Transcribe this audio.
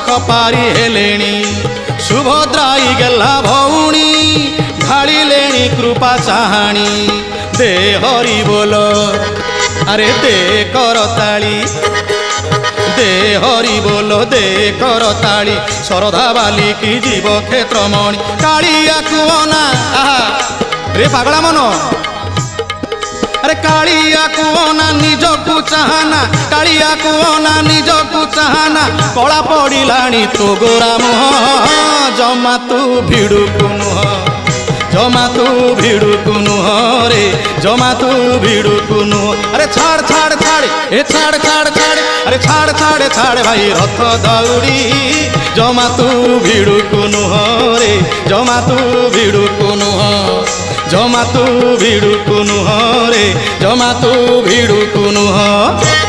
दुख पारी हेलेणी सुभद्राई गेला भौणी ढाळिलेणी कृपा चाहाणी दे हरि बोल अरे दे करताली दे हरि बोल दे करताली शरधा बाली की जीव क्षेत्र मणि कालिया कुअना रे पागला मनो अरे कालिया कुअना निजकु चाहना कालिया कुअना निजकु चाहना कला पड़िलाणी तो गोरा मुह जमा तू भिड़ुकु नुह जमा तू भिड़ुकु नुह रे जमा तू भिड़ुकु नुह अरे छाड़ छाड़ छाड़ ए छाड़ छाड़ छाड़ अरे छाड़ छाड़ छाड़ भाई रथ दौड़ी जमा तू भिड़ुकु नुह रे जमा तू भिड़ुकु नुह जमा तू भिड़ुकु नुह रे जमा तू भिड़ुकु नुह।